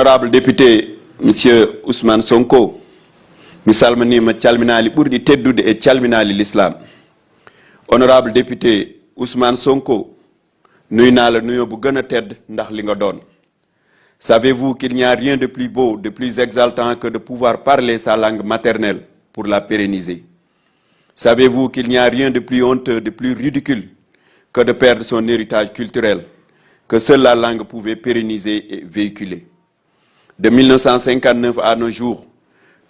Honorable député, Monsieur Ousmane Sonko, mi salminima calminali ɓurɗi teddude e calminali l'islam. Honorable député Ousmane Sonko, nuynala nuyo bu gëna tedd ndax li nga doon. Savez-vous qu'il n'y a rien de plus beau, de plus exaltant que de pouvoir parler sa langue maternelle pour la pérenniser? Savez-vous qu'il n'y a rien de plus honteux, de plus ridicule que de perdre son héritage culturel, que seule la langue pouvait pérenniser et véhiculer? De 1959 à nos jours,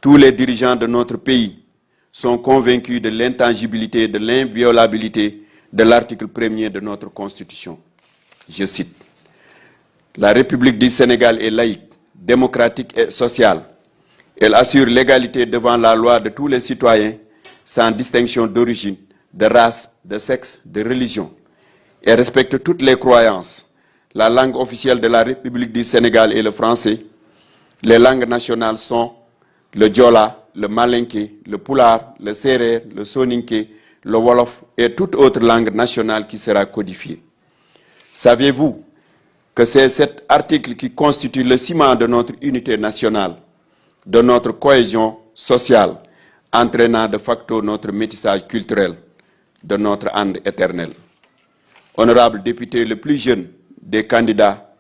tous les dirigeants de notre pays sont convaincus de l'intangibilité, de l'inviolabilité de l'article 1er de notre Constitution. Je cite: la République du Sénégal est laïque, démocratique et sociale. Elle assure l'égalité devant la loi de tous les citoyens, sans distinction d'origine, de race, de sexe, de religion. Elle respecte toutes les croyances. La langue officielle de la République du Sénégal est le français. Les langues nationales sont le Diola, le Malinké, le Pulaar, le Serer, le Soninké, le Wolof et toute autre langue nationale qui sera codifiée. Saviez-vous que c'est cet article qui constitue le ciment de notre unité nationale, de notre cohésion sociale, entraînant de facto notre métissage culturel, de notre âme éternelle? Honorable député le plus jeune des candidats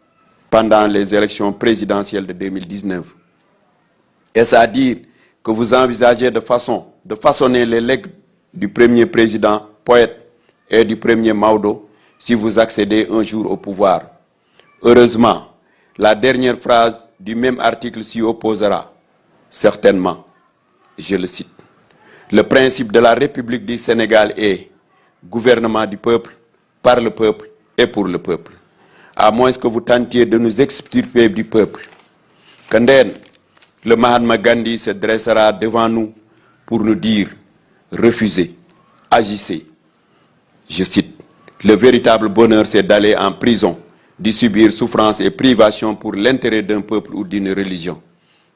pendant les élections présidentielles de 2019, est-ce à dire que vous envisagez de façonner les legs du premier président poète et du premier Maodo si vous accédez un jour au pouvoir? Heureusement, la dernière phrase du même article s'y opposera. Certainement, je le cite: le principe de la République du Sénégal est gouvernement du peuple, par le peuple et pour le peuple. À moins que vous tentiez de nous extirper du peuple. Kanden, le Mahatma Gandhi se dressera devant nous pour nous dire: refusez, agissez. Je cite: le véritable bonheur, c'est d'aller en prison, d'y subir souffrance et privation pour l'intérêt d'un peuple ou d'une religion.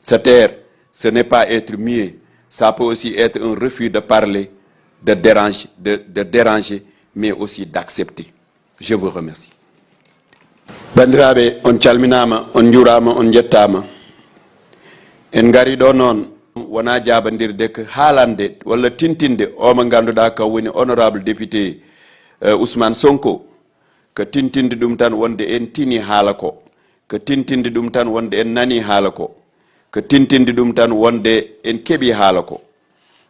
Se taire, ce n'est pas être muet, ça peut aussi être un refus de parler, de déranger, mais aussi d'accepter. Je vous remercie. Bandiraɓe, on calminama, on jurama, on jettama. En gari ɗo noon wona jabandirde ko haalande walla tintinde o mo ganduɗa ka woni honorable député Ousmane Sonko, ko tintinde ɗum tan wonde en tini haala ko tintinde ɗum tan wonde en nani haala ko tintinde ɗum tan wonde en keeɓi haala ko.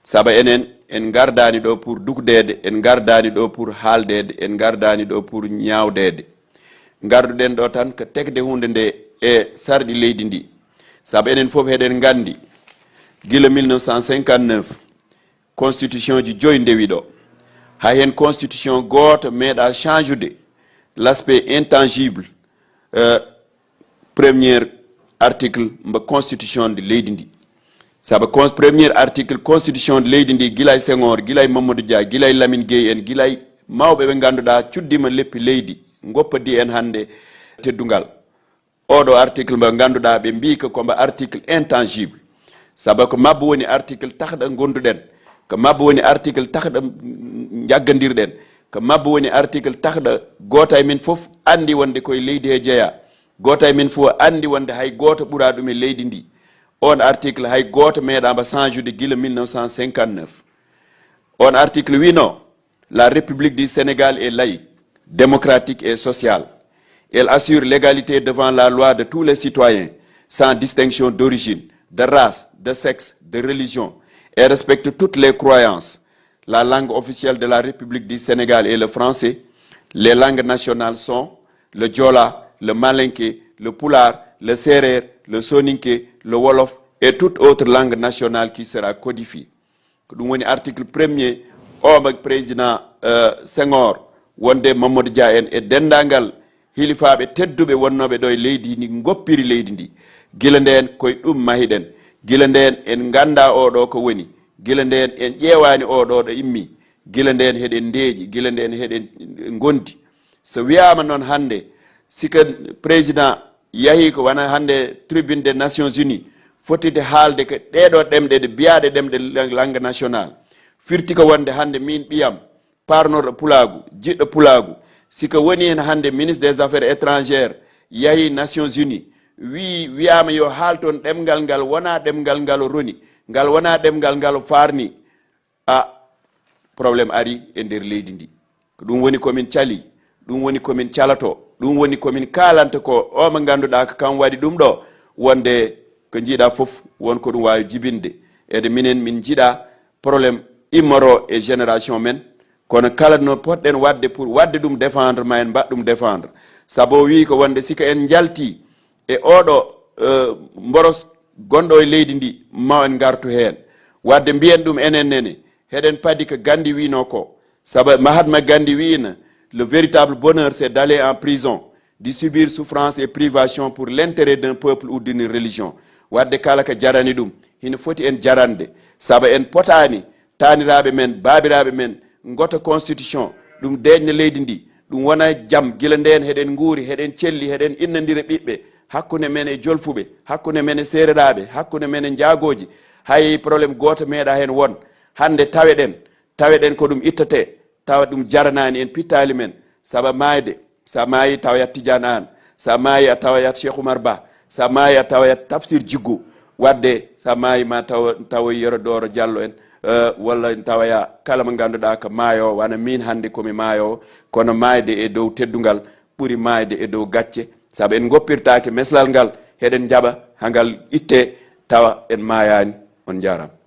Saabu enen en gardani ɗo pour dugdede, en gardani ɗo pour haaldede, en gardani ɗo pour ñawdede. Garduɗen ɗo tan ko tegde hunde nde e sarɗi leydi ndi. Saabu enen fof heɗen gandi gila 1959 constitution ji joyi ndewi ɗo, ha hen constitution goto meeɗa change l'aspect intangible premier article mbo constitution de leydi ndi. Saabu premier article constitution de leydi ndi gilay Senghor, gilay Mamadou Dia, gilay Lamine Gueye en, gilay mawɓe ɓe ganduɗa cuddima leppi leydi goppadi en hande teddungal. Oɗo article mbo ganduɗa ɓe mbi ko mbo article intangible. Saabu ko mabbo woni article tahɗo gonduɗen, ko mabbo woni article tahɗo jaggadirɗen, ko mabbo woni article tahɗo goto e men fof andi wonde koye leydi he jeeya, goto e men fof andi wonde hay goto ɓuura ɗum e leydi ndi. On article hay goto meeɗama change gila 1959. On article wino: la République du Sénégal est laïque, démocratique et sociale. Elle assure l'égalité devant la loi de tous les citoyens, sans distinction d'origine, de race, de sexe, de religion. Elle respecte toutes les croyances. La langue officielle de la République du Sénégal est le français. Les langues nationales sont le Diola, le Malinké, le Pulaar, le Serer, le Soninké, le Wolof et toute autre langue nationale qui sera codifiée. Ɗum woni article 1er o président Senghor wonde Mamadou Dia en e dendagal hilifaɓe tedduɓe wonnoɓe ɗo e leydi ndi goppiri leydi ndi. Gila nden koye ɗum mahiɗen, gila nden en ganda oɗo ko woni, gila nden en ƴeewani oɗo ɗo immi, gila nden heɗen ndeeƴi, gila nden heɗen gondi. So wiyama noon hande sika président yahi ko wona hande tribune des Nations Unies fotide haalde ko ɗeɗo ɗemɗe ɗe biyaɗe ɗemɗe langue nationale, firti ko wonde hande min ɓiyam parnoɗo pulagu, jiɗɗo pulagu, sika woni hen hande ministre des affaires étrangères yahi Nations Unies wiyama yo haalton ɗemgal ngal wona ɗemgal ngal roni ngal wona ɗemgal ngal farni probléme ari e nder leydi ndi ko ɗum woni komin cali ɗum woni komin calato ɗum woni komin kalanta ko o mo ganduɗa ko kam waɗi ɗum ɗo wonde ko jiiɗa fof won ko ɗum wawi jibinde ede minen min jiiɗa probléme immoro e génération men kono kala no potɗen wadde pour wadde ɗum défendre ma en mbaɗ ɗum défendre saabu wi ko wonde sika en jalti e oɗo mboros gonɗo e leydi ndi ma en gartu hen wadde mbiyen ɗum enen nene heɗen paadi ko Gandhi wino ko saabu Mahatma Gandhi wino le véritable bonheur c'est d'aller en prison de subir souffrance et privation pour l'intérêt d'un peuple ou d'une religion wadde kala ko jarani ɗum hino foti en jarande saabu en potani taniraɓe men babiraɓe men gota constitution ɗum deƴna leydi ndi ɗum wona jaam gila nden heɗen guuri heɗen celli heɗen innodira ɓiɓɓe hakkude men e jolfuɓe hakkude men e sereraɓe hakkude men e jaagoji hay probléme goto meeɗa hen won hande taweɗen ko ɗum ittate tawa ɗum jaranani en pittali men saabu mayde sa maayi tawayat Tidiane An sa maayi a tawayat Cheikh Oumar Ba sa maayi a tawayat Tafsir Djiggu wadde sa maayi ma tawa Yero Doro Diallo en walla tawaya kala mo ganduɗa ko maayo wana min hande komi maayo kono maayde e dow teddungal ɓuuri maayde e dow gacce saabu en goppirtake meslal ngal heɗen jaɓa hangal itte tawa en maayani on jarama